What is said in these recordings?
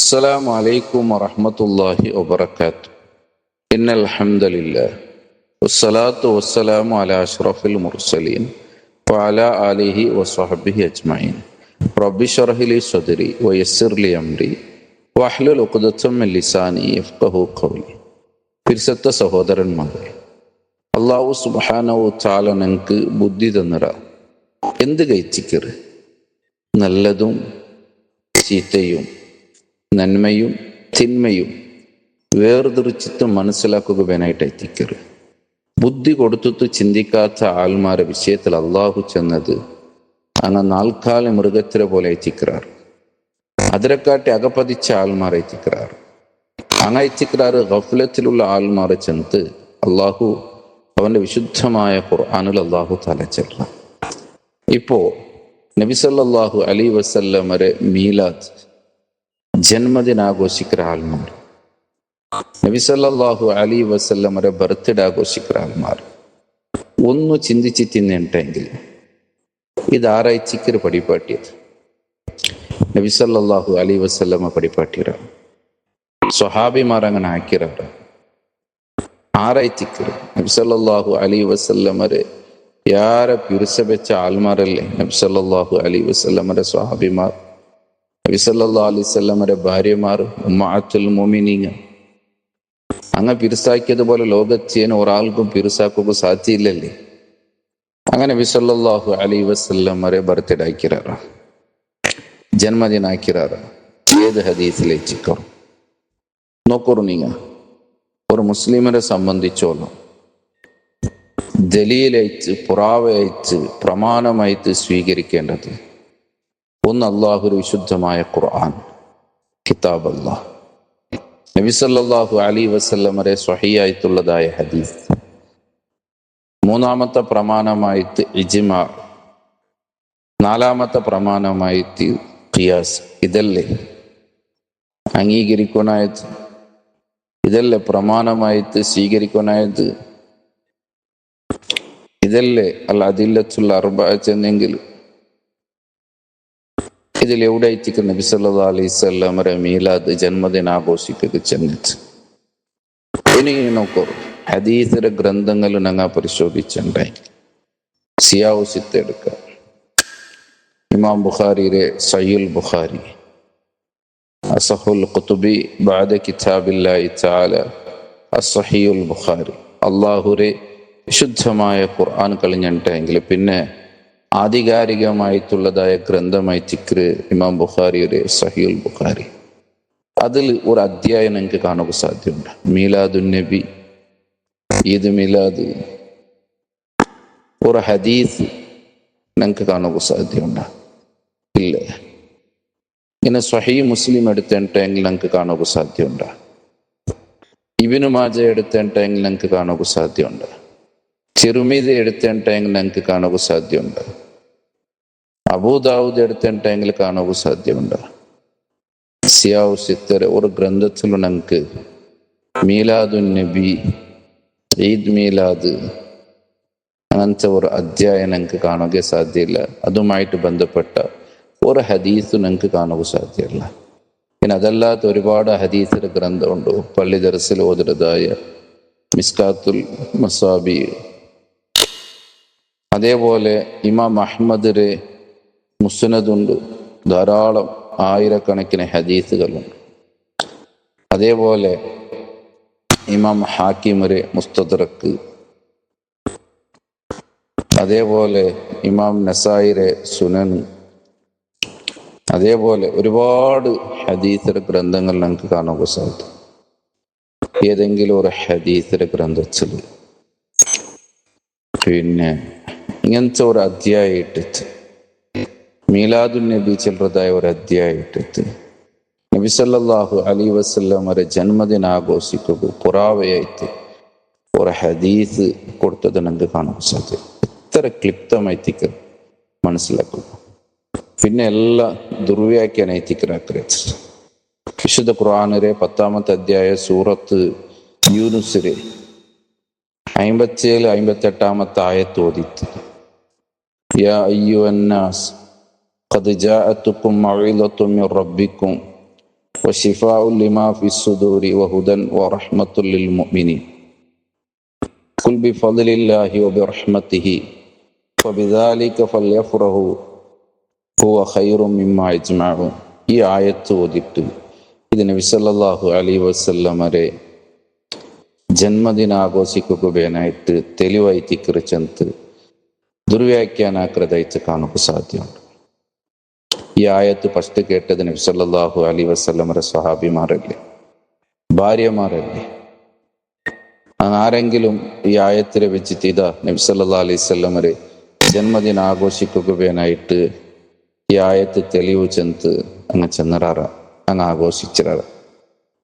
السلام عليكم ورحمة الله وبركاته. إن الحمد لله والصلاة والسلام على أشرف المرسلين وعلى آله وصحبه أجمعين. رب اشرح لي صدري ويسر لي أمري واحلل عقدة من لساني يفقهوا قولي. പിരിസത്ത സഹോദരന്മാരെ, അല്ലാഹു സുബ്ഹാനഹു തആല നിങ്ങൾക്ക് ബുദ്ധി തന്നിറ എന്ത് കഴിച്ചിക്കറ്, നല്ലതും ചീത്തയും നന്മയും തിന്മയും വേർതിരിച്ചിട്ട് മനസ്സിലാക്കുക വേനായിട്ട് എത്തിക്കറ്. ബുദ്ധി കൊടുത്തിട്ട് ചിന്തിക്കാത്ത ആൾമാരെ വിഷയത്തിൽ അള്ളാഹു ചെന്നത് അങ്ങനെ നാൽക്കാല മൃഗത്തിനെ പോലെ എത്തിക്കാറ്. അതിനെക്കാട്ടി അകപ്പതിച്ച ആൾമാരെ എത്തിക്കാറ്. അങ്ങനെ എത്തിക്കാറ് ഗഫ്ലത്തിലുള്ള ആൾമാരെ ചെന്ന് അള്ളാഹു അവന്റെ വിശുദ്ധമായ ഖുർആനിൽ അള്ളാഹു തലച്ചെല്ല. ഇപ്പോ നബി സല്ലല്ലാഹു അലൈഹി വസല്ലമരെ മീലാദ് ജന്മദിന ആഘോഷിക്കുന്ന ആൾമാർ, നബി സല്ലല്ലാഹു അലൈഹി വസല്ലമരെ ബർത്ത്ഡേ ആഘോഷിക്കുന്ന ആൾമാർ ഒന്ന് ചിന്തിച്ച് തിന്നിട്ടെങ്കിൽ ഇതാരാഴ്ചക്ക് പടിപ്പാട്ടിയത്? നബി സല്ലല്ലാഹു അലൈഹി വസല്ലമ പടിപ്പാട്ടിയ സ്വഹാബിമാർ അങ്ങനെ ആക്കിയവരാ. ആറാഴ്ചക്ക് നബി സല്ലല്ലാഹു അലൈഹി വസല്ലമരെ യാരെ പിരിസവെച്ച ആൾമാരല്ലേ നബി സല്ലല്ലാഹു അലൈഹി വസല്ലമരെ സ്വഹാബിമാർ, നബി സല്ലല്ലാഹു അലൈഹി വസല്ലമരെ ഭാര്യമാർ, ഉമ്മത്തുൽ മുഅ്മിനീൻ. അങ്ങ് പിരിസാക്കിയതുപോലെ ലോകത്തിന് ഒരാൾക്കും പിരിസാക്കുക സാധ്യയില്ലല്ലേ. അങ്ങനെ നബി സല്ലല്ലാഹു അലൈഹി വസല്ലമരെ ബർത്ത്ഡേ ആക്കിറാറ്, ജന്മദിന ആക്കിറാറ്. ഏത് ഹദീസിലേക്കോ നോക്കൂ, നീങ്ങ ഒരു മുസ്ലിമിനെ സംബന്ധിച്ചോളം ദലീലയച്ച് പുറാവയച്ച് പ്രമാണമായിട്ട് സ്വീകരിക്കേണ്ടത് ഒന്ന് അള്ളാഹുവിന്റെ വിശുദ്ധമായ ഖുർആൻ, കിതാബ് അല്ലാഹ്, നബി സല്ലല്ലാഹു അലൈഹി വസല്ലമരെ സ്വഹീഹായിട്ടുള്ളതായ ഹദീസ്. മൂന്നാമത്തെ പ്രമാണമായിട്ട് ഇജ്മാ, നാലാമത്തെ പ്രമാണമായിട്ട് ഖിയാസ്. ഇതല്ലേ അംഗീകരിക്കാനായത്? ഇതല്ലേ പ്രമാണമായിട്ട് സ്വീകരിക്കാനായത്? ഇതല്ലേ അൽ അദില്ലത്തുൽ അർബഅ ചെന്നെങ്കിൽ ഇതിൽ എവിടെ എത്തിക്കുന്ന നബി സല്ലല്ലാഹു അലൈഹി വസല്ലമരെ മീലാദ് ജന്മദിന ആഘോഷിക്കുക ചെന്നിട്ട് ഇനി നോക്കൂ, ഹദീസിന്റെ ഗ്രന്ഥങ്ങൾ ഞങ്ങൾ പരിശോധിച്ചിട്ടുണ്ടായി. സിയാഉ സിത്ത എടുക്കുക, ഇമാം ബുഖാരിയുടെ സഹീഹുൽ ബുഖാരി, അസഹുൽ ഖുതുബി ബഅദ കിതാബില്ലാഹി തആല അസ്സഹീഹുൽ ബുഖാരി. അല്ലാഹുവിന്റെ വിശുദ്ധമായ ഖുർആൻ കഴിഞ്ഞിട്ടെങ്കിൽ പിന്നെ ആധികാരികമായിട്ടുള്ളതായ ഗ്രന്ഥമായി ചിക്ര് ഇമാം ബുഖാരിയുടെ സഹീഹുൽ ബുഖാരി. അതിൽ ഒരു അധ്യായം നിങ്ങൾക്ക് കാണുക സാധ്യമുണ്ട്. മീലാദുൻ നബി, ഈദ് മിലാദ്, ഒരു ഹദീസ് നിങ്ങൾക്ക് കാണുക സാധ്യമുണ്ട്? ഇല്ല. ഇങ്ങനെ സ്വഹീഹ് മുസ്ലിം എടുത്തിട്ടെങ്കിൽ നിങ്ങൾക്ക് കാണുക സാധ്യമുണ്ട്? ഇബ്നു മാജ എടുത്തിട്ടെങ്കിൽ നിങ്ങൾക്ക് കാണുക സാധ്യമുണ്ട്? തിർമിദി എടുത്തിട്ടെങ്കിൽ നിങ്ങൾക്ക് കാണുക സാധ്യമുണ്ട്? അബൂദാവൂദ് എടുത്തിട്ടെങ്കിൽ കാണുക സാധ്യമുണ്ട്? സിയാഉ സിത്തർ ഒരു ഗ്രന്ഥത്തിൽ നിങ്ങൾക്ക് മീലാദുൻ നബി, ഈദ് മീലാദ് അങ്ങനത്തെ ഒരു അധ്യായം നിങ്ങൾക്ക് കാണുക സാധ്യമില്ല. അതുമായിട്ട് ബന്ധപ്പെട്ട ഒരു ഹദീസ് നിങ്ങൾക്ക് കാണുക സാധ്യമല്ല. പിന്നെ അതല്ലാത്ത ഒരുപാട് ഹദീസിന്റെ ഗ്രന്ഥമുണ്ട്. പള്ളി ദർസിൽ ഓതുന്നതായ മിസ്കാത്തുൽ മസാബി, അതേപോലെ ഇമാം അഹ്മദിന്റെ മുസ്നദുണ്ട്. ധാരാളം ആയിരക്കണക്കിന് ഹദീസുകളുണ്ട്. അതേപോലെ ഇമാം ഹാക്കിമിന്റെ മുസ്തദ്റക്ക്, അതേപോലെ ഇമാം നസായിയുടെ സുനൻ, അതേപോലെ ഒരുപാട് ഹദീസിന്റെ ഗ്രന്ഥങ്ങൾ നമുക്ക് കാണുക സാധിക്കും. ഏതെങ്കിലും ഒരു ഹദീസിന്റെ ഗ്രന്ഥത്തിൽ പിന്നെ ഇങ്ങനത്തെ ഒരു അധ്യായം ഇട്ടിട്ട് മീലാദുൻ നബി ചെല്ലുന്നതായ ഒരു അധ്യായം ഇട്ടിട്ട് നബി സല്ലല്ലാഹു അലൈഹി വസല്ലമരെ ജന്മദിന ആഘോഷിക്കുക പുറാവയായിട്ട് ഒരു ഹദീസ് കൊടുത്തത് നമുക്ക് കാണാൻ സാധിക്കും. ഇത്ര ക്ലിപ്തമായിത്തേക്ക് മനസ്സിലാക്കുക. പിന്നെ എല്ലാം ദുർവ്യാഖ്യാനത്തിക്കരാക്കരുത്. വിശുദ്ധ ഖുർആനിലെ 10-ാമത്തെ അധ്യായ സൂറത്ത് യൂനുസിലെ 57-58 ആയത്ത് ഓതിത്ത്, യാ അയ്യുഹന്നാസ് ഖദ് ജാഅതുക്കും മൗഇദത്തും മിർ റബ്ബിക്കും وشفاء لما في الصدور وهدى ورحمة للمؤمنين قل بفضل الله وبرحمته فبذلك فليفرحوا هو خير مما يجمعون. ഈ ആയത്ത് ഓതിട്ട് ഇത് നബി സല്ലല്ലാഹു അലൈഹി വസല്ലമരെ ജന്മദിനാഘോഷിക്കുകയായിട്ട് തെളിവായി തിക്കറിച്ചെന്ന് ദുർവ്യാഖ്യാനാകൃതയിച്ച് കാണുക സാധ്യമുണ്ട്. ഈ ആയത്ത് ഫസ്റ്റ് കേട്ടത് നബി സല്ലല്ലാഹു അലൈഹി വസല്ലമരെ സ്വഹാബിമാരല്ലേ, ഭാര്യമാരല്ലേ. ആരെങ്കിലും ഈ ആയത്തിനെ വെച്ചിട്ട് ഇതാ നബി സല്ലല്ലാഹു അലൈഹി വസല്ലമരെ ജന്മദിനം ആഘോഷിക്കുകയായിട്ട് ഈ ആയത്ത് തെളിവ് ചെന്ന് അങ്ങ് ചെന്നറാറ, അങ്ങ് ആഘോഷിച്ചിറാറ.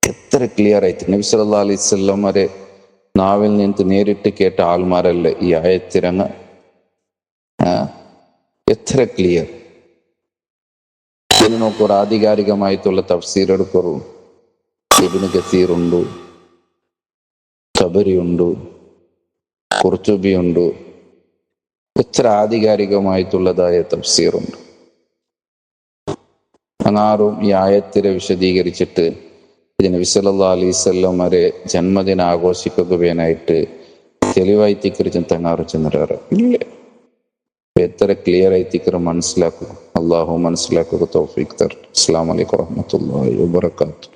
എത്ര ക്ലിയർ ആയിട്ട് നബി സല്ലല്ലാഹു അലൈഹി വസല്ലമരെ നാവിൽ നിന്ന് നേരിട്ട് കേട്ട ആൾമാരല്ലേ ഈ ആയത്തിരങ്ങ്. എത്ര ക്ലിയർ. ഇത് നോക്കൂ, ആധികാരികമായിട്ടുള്ള തഫ്സീർ എടുക്കൂ. ഇബ്നു കസീർ ഉണ്ട്, തബരി ഉണ്ട്, ഖുർത്തുബി ഉണ്ട്. എത്ര ആധികാരികമായിട്ടുള്ളതായ തഫ്സീറുണ്ട്. അങ്ങാറും ഈ ആയത്തിനെ വിശദീകരിച്ചിട്ട് ഇത് നബി സല്ലല്ലാഹു അലൈഹി വസല്ലമരെ ജന്മദിനം ആഘോഷിക്കുകയായിട്ട് തെളിവായി തിക്കറിച്ച് തങ്ങാറ് ചെന്നിടാറ് ഇല്ല. എത്ര ക്ലിയർ ആയി തിക്കറ് മനസ്സിലാക്കുക. അള്ളാഹു മനസ്സിലാക്കുക തൗഫീഖ് തരട്ടെ. അസ്സലാമു അലൈക്കും വറഹ്മത്തുള്ളാഹി വബറകാതുഹു.